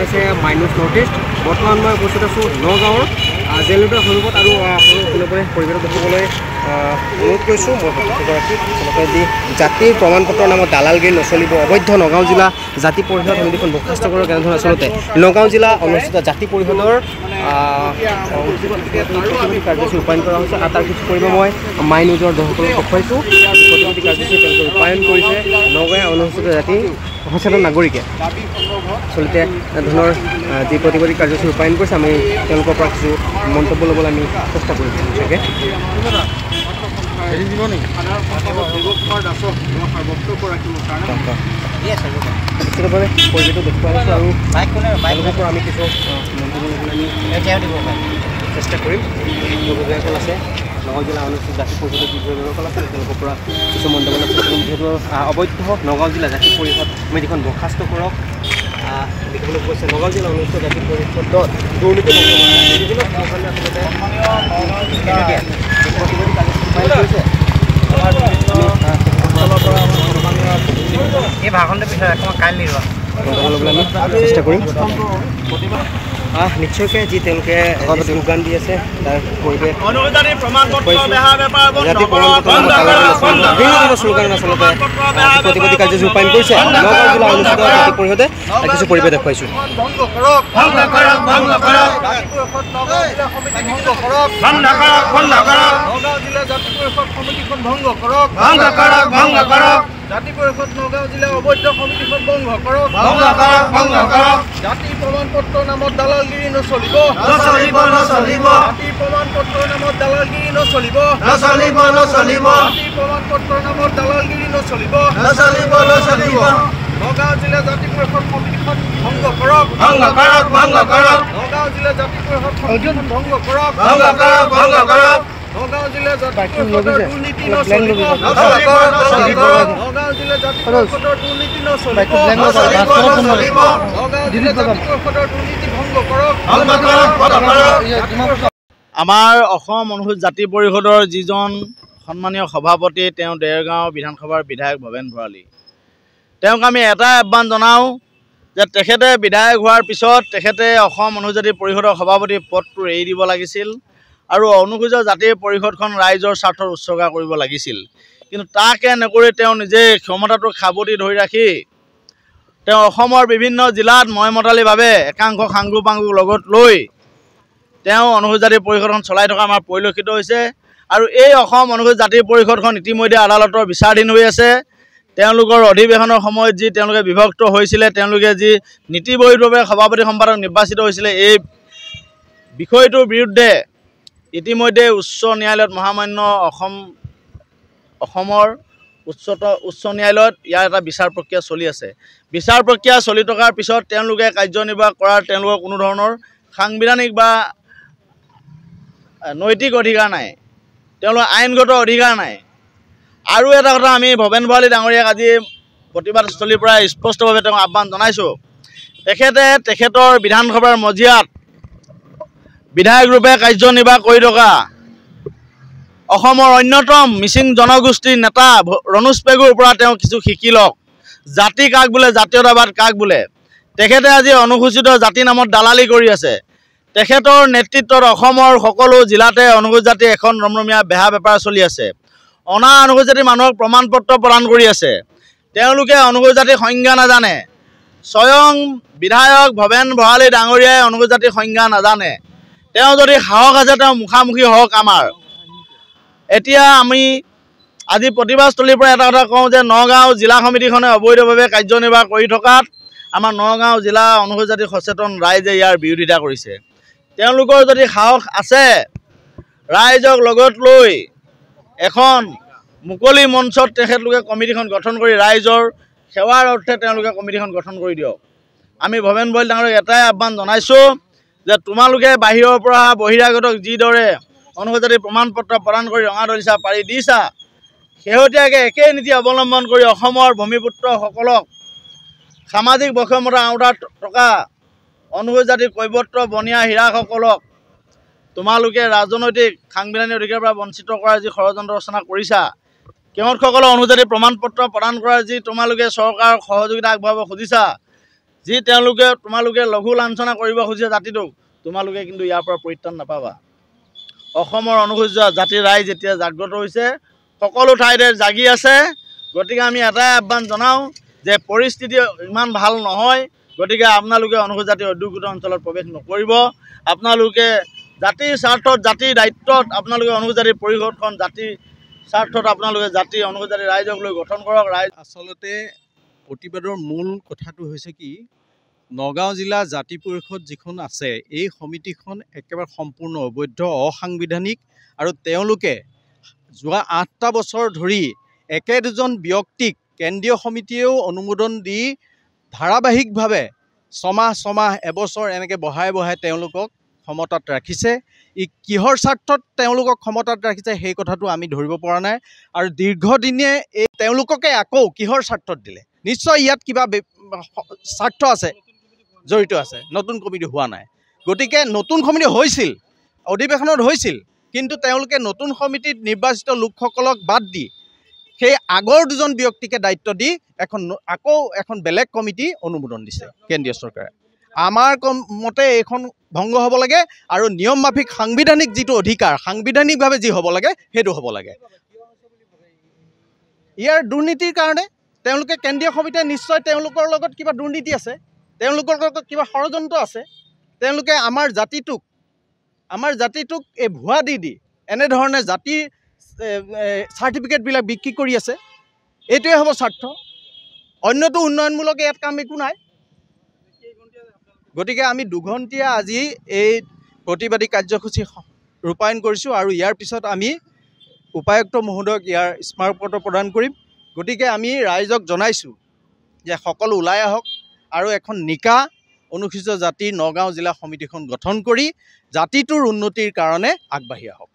চাইছে মাইনুছ north east. বৰ্তমান মই উপস্থিত আছোঁ নগাঁৱৰ জেলৰোডৰ সন্মুখত আৰু পুনৰবাৰে পৰিৱেশ দেখিবলৈ অনুৰোধ কৰিছোঁ। মই ভক্তগৰাকীক আচলতে যি জাতিৰ প্ৰমাণ পত্ৰৰ নামত দালালগিৰি নচলিব, অবৈধ নগাঁও জিলা জাতি পৰিষদ সমিতিখন বৰ্খাস্ত কৰাৰ কেনেধৰণে আচলতে নগাঁও জিলা অনুষ্ঠিত জাতি পৰিষদৰ কাৰ্যসূচী ৰূপায়ণ কৰা হৈছে। আৰু তাৰ কিছু পৰিমাণ মই মাই নিউজৰ দৰ্শকক দেখুৱাইছোঁ প্ৰতিনিধি কাৰ্যসূচী তেওঁলোকে ৰূপায়ণ কৰিছে নগাঁও অনুসূচিত জাতি সচেতন নাগৰিকে। আচলতে ধৰণৰ যি প্ৰতিবাদী কাৰ্যসূচী ৰূপায়ণ কৰিছে আমি তেওঁলোকৰ পৰা কিছু মন্তব্য ল'বলৈ আমি চেষ্টা কৰিছোঁ। চাগে পৰিৱেশটো দেখুৱাই আছোঁ আৰু তেওঁলোকৰ পৰা আমি কিছু মন্তব্য ল'বলৈ আমি চেষ্টা কৰিম। যোগাযোগসকল আছে নগাঁও জিলা অনুষ্ঠিত জাতি পৰিষদৰ যি যোগাযোগসকল আছে তেওঁলোকৰ পৰা কিছু মন্তব্য ল'বলৈ চেষ্টা কৰিম। যিহেতু অবৈধ নগাঁও জিলা জাতি পৰিষদ সমিতিখন বৰ্খাস্ত কৰক দেখিবলৈ কৈছে। নগাঁও জিলা অনুষ্ঠিত জাতি পৰিষদৰ দুৰ্নীতি এই ভাষণটোৰ পিছত অকণমান কাইলৈ চেষ্টা কৰিম। নিশ্চয়কৈ যি তেওঁলোকে যোগদান দি আছে তাৰ পৰিৱেশ বিভিন্ন শ্লোগান আচলতে প্ৰতিবাদী কাৰ্যসূচী ৰূপায়ণ কৰিছে নগাঁও জিলা অনুষ্ঠিত জাতি পৰিষদে কিছু পৰিৱেশ দেখুৱাইছোঁ। জাতি পৰিষদ নগাঁও জিলা অবৈধ সমিতিখন ভংগ কৰক, জাতি প্ৰমাণ পত্ৰৰ নামত দালালগিৰি নচলিব, জাতি প্ৰমাণ পত্ৰৰ নামত দালালগিৰি নচলিব, জাতি প্ৰমাণ পত্ৰৰ নামত দালালগিৰি নচলিব, নগাঁও জিলা জাতি পৰিষদ সমিতিখন ভংগ কৰক, নগাঁও জিলা জাতি পৰিষদ সমিতিখন ভংগ কৰক, নগাঁও জিলা জাতি পৰিষদৰ দুৰ্নীতি নচলিব, নগাঁও জিলা জাতি পৰিষদৰ দুৰ্নীতি নচলিব, নগাঁও জিলা জাতি পৰিষদৰ দুৰ্নীতি ভংগ কৰক। আমাৰ অসম অনুসূচিত জাতি পৰিষদৰ যিজন সন্মানীয় সভাপতি তেওঁ দেৰগাঁও বিধানসভাৰ বিধায়ক ভৱেন ভৰালী, তেওঁক আমি এটাই আহ্বান জনাওঁ যে তেখেতে বিধায়ক হোৱাৰ পিছত তেখেতে অসম অনুসূচিত জাতি পৰিষদৰ সভাপতি পদটো এৰি দিব লাগিছিল আৰু অনুসূচিত জাতি পৰিষদখন ৰাইজৰ স্বাৰ্থত উৎসৰ্গা কৰিব লাগিছিল। কিন্তু তাকে নকৰি তেওঁ নিজে ক্ষমতাটো সাৱটি ধৰি ৰাখি তেওঁ অসমৰ বিভিন্ন জিলাত ময়মতালিভাৱে একাংশ সাংগু পাংগুক লগত লৈ তেওঁ অনুসূচিত জাতি পৰিষদখন চলাই থকা আমাৰ পৰিলক্ষিত হৈছে। আৰু এই অসম অনুসূচিত জাতি পৰিষদখন ইতিমধ্যে আদালতৰ বিচাৰাধীন হৈ আছে। তেওঁলোকৰ অধিৱেশনৰ সময়ত যি তেওঁলোকে বিভক্ত হৈছিলে, তেওঁলোকে যি নীতিবহিৰ্ভৱে সভাপতি সম্পাদক নিৰ্বাচিত হৈছিলে, এই বিষয়টোৰ বিৰুদ্ধে ইতিমধ্যে উচ্চ ন্যায়ালয়ত মহামান্য অসমৰ উচ্চ ন্যায়ালয়ত ইয়াৰ এটা বিচাৰ প্ৰক্ৰিয়া চলি আছে। বিচাৰ প্ৰক্ৰিয়া চলি থকাৰ পিছত তেওঁলোকে কাৰ্যনিৰ্বাহ কৰাৰ তেওঁলোকৰ কোনো ধৰণৰ সাংবিধানিক বা নৈতিক অধিকাৰ নাই, তেওঁলোকৰ আইনগত অধিকাৰ নাই। আৰু এটা কথা আমি ভৱেন ভৰালী ডাঙৰীয়াক আজি প্ৰতিবাদস্থলীৰ পৰা স্পষ্টভাৱে তেওঁক আহ্বান জনাইছোঁ, তেখেতে তেখেতৰ বিধানসভাৰ মজিয়াত বিধায়ক ৰূপে কাৰ্যনিৰ্বাহ কৰি থকা অসমৰ অন্যতম মিচিং জনগোষ্ঠীৰ নেতা ৰণোজ পেগুৰ পৰা তেওঁ কিছু শিকি লওক। জাতি কাক বোলে, জাতীয়তাবাদ কাক বোলে। তেখেতে আজি অনুসূচিত জাতি নামত দালালি কৰি আছে। তেখেতৰ নেতৃত্বত অসমৰ সকলো জিলাতে অনুসূচিত জাতি এখন ৰমৰমীয়া বেহা বেপাৰ চলি আছে। অনা অনুসূচিত জাতি মানুহক প্ৰমাণ পত্ৰ প্ৰদান কৰি আছে। তেওঁলোকে অনুসূচিত জাতিৰ সংজ্ঞা নাজানে। স্বয়ং বিধায়ক ভৱেন ভৰালী ডাঙৰীয়াই অনুসূচিত জাতিৰ সংজ্ঞা নাজানে। তেওঁ যদি সাহস আছে তেওঁ মুখামুখি হওক আমাৰ। এতিয়া আমি আজি প্ৰতিবাদস্থলীৰ পৰা এটা কথা কওঁ যে নগাঁও জিলা সমিতিখনে অবৈধভাৱে কাৰ্যনিৰ্বাহ কৰি থকাত আমাৰ নগাঁও জিলা অনুসূচিত জাতি সচেতন ৰাইজে ইয়াৰ বিৰোধিতা কৰিছে। তেওঁলোকৰ যদি সাহস আছে ৰাইজক লগত লৈ এখন মুকলি মঞ্চত তেখেতলোকে কমিটিখন গঠন কৰি ৰাইজৰ সেৱাৰ অৰ্থে তেওঁলোকে কমিটিখন গঠন কৰি দিয়ক। আমি ভৱেন ভৰালী ডাঙৰীয়াক এটাই আহ্বান জনাইছোঁ যে তোমালোকে বাহিৰৰ পৰা বহিৰাগতক যিদৰে অনুসূচিত জাতিৰ প্ৰমাণ পত্ৰ প্ৰদান কৰি ৰঙা দলিচা পাৰি দিছা, শেহতীয়াকৈ একেই নীতি অৱলম্বন কৰি অসমৰ ভূমিপুত্ৰসকলক সামাজিক বৈষম্যতা আওতাত থকা অনুসূচিত জাতিৰ কৈৱৰ্ত বনীয়া হীৰাসকলক তোমালোকে ৰাজনৈতিক সাংবিধানিক অধিকাৰৰ পৰা বঞ্চিত কৰাৰ যি ষড়যন্ত্ৰ ৰচনা কৰিছা, কেওটসকলক অনুসূচিত জাতিৰ প্ৰমাণ পত্ৰ প্ৰদান কৰাৰ যি তোমালোকে চৰকাৰক সহযোগিতা আগবঢ়াব খুজিছা, যি তোমালোকে লঘু লাঞ্ছনা কৰিব খুজিছে জাতিটোক, তোমালোকে কিন্তু ইয়াৰ পৰা পৰিত্ৰাণ নাপাবা। অসমৰ অনুসূচিত জাতিৰ ৰাইজ এতিয়া জাগ্ৰত হৈছে, সকলো ঠাইতে জাগি আছে। গতিকে আমি এটাই আহ্বান জনাওঁ যে পৰিস্থিতি ইমান ভাল নহয়, গতিকে আপোনালোকে অনুসূচিত জাতি অধ্যুষিত অঞ্চলত প্ৰৱেশ নকৰিব। আপোনালোকে জাতিৰ স্বাৰ্থত, জাতিৰ দায়িত্বত আপোনালোকে অনুসূচিত জাতি পৰিষদখন জাতিৰ স্বাৰ্থত আপোনালোকে জাতি অনুসূচিত জাতি ৰাইজক লৈ গঠন কৰক। ৰাইজ আচলতে প্ৰতিবাদৰ মূল কথাটো হৈছে কি, নগাঁও জিলা জাতি পৰিষদ যিখন আছে এই সমিতিখন একেবাৰে সম্পূৰ্ণ অবৈধ, অসাংবিধানিক আৰু তেওঁলোকে যোৱা 8টা বছৰ ধৰি একে দুজন ব্যক্তিক কেন্দ্ৰীয় সমিতিয়েও অনুমোদন দি ধাৰাবাহিকভাৱে ছমাহ এবছৰ এনেকৈ বঢ়াই তেওঁলোকক ক্ষমতাত ৰাখিছে। ই কিহৰ স্বাৰ্থত তেওঁলোকক ক্ষমতাত ৰাখিছে সেই কথাটো আমি ধৰিব পৰা নাই। আৰু দীৰ্ঘদিনে এই তেওঁলোককে আকৌ কিহৰ স্বাৰ্থত দিলে, নিশ্চয় ইয়াত কিবা স্বাৰ্থ আছে, জড়িত আছে। নতুন কমিটি হোৱা নাই, গতিকে নতুন কমিটি হৈছিল, অধিৱেশনত হৈছিল, কিন্তু তেওঁলোকে নতুন সমিতিত নিৰ্বাচিত লোকসকলক বাদ দি সেই আগৰ দুজন ব্যক্তিকে দায়িত্ব দি আকৌ এখন বেলেগ কমিটি অনুমোদন দিছে কেন্দ্ৰীয় চৰকাৰে। আমাৰ মতে এইখন ভংগ হ'ব লাগে আৰু নিয়ম মাফিক সাংবিধানিক যিটো অধিকাৰ, সাংবিধানিকভাৱে যি হ'ব লাগে সেইটো হ'ব লাগে। ইয়াৰ দুৰ্নীতিৰ কাৰণে তেওঁলোকে কেন্দ্ৰীয় সমিতিয়ে নিশ্চয় তেওঁলোকৰ লগত কিবা দুৰ্নীতি আছে, তেওঁলোকৰ লগত কিবা ষড়যন্ত্ৰ আছে। তেওঁলোকে আমাৰ জাতিটোক এই ভুৱা দি এনেধৰণে জাতিৰ চাৰ্টিফিকেটবিলাক বিক্ৰী কৰি আছে। এইটোৱে হ'ব স্বাৰ্থ, অন্যটো উন্নয়নমূলক ইয়াত কাম একো নাই। গতিকে আমি দুঘণ্টীয়া আজি এই প্ৰতিবাদী কাৰ্যসূচী ৰূপায়ণ কৰিছোঁ আৰু ইয়াৰ পিছত আমি উপায়ুক্ত মহোদয়ক ইয়াৰ স্মাৰকপত্ৰ প্ৰদান কৰিম। গতিকে আমি ৰাইজক জনাইছোঁ যে সকলো ওলাই আহক আৰু এখন নিকা অনুসূচিত জাতিৰ নগাঁও জিলা সমিতিখন গঠন কৰি জাতিটোৰ উন্নতিৰ কাৰণে আগবাঢ়ি আহক।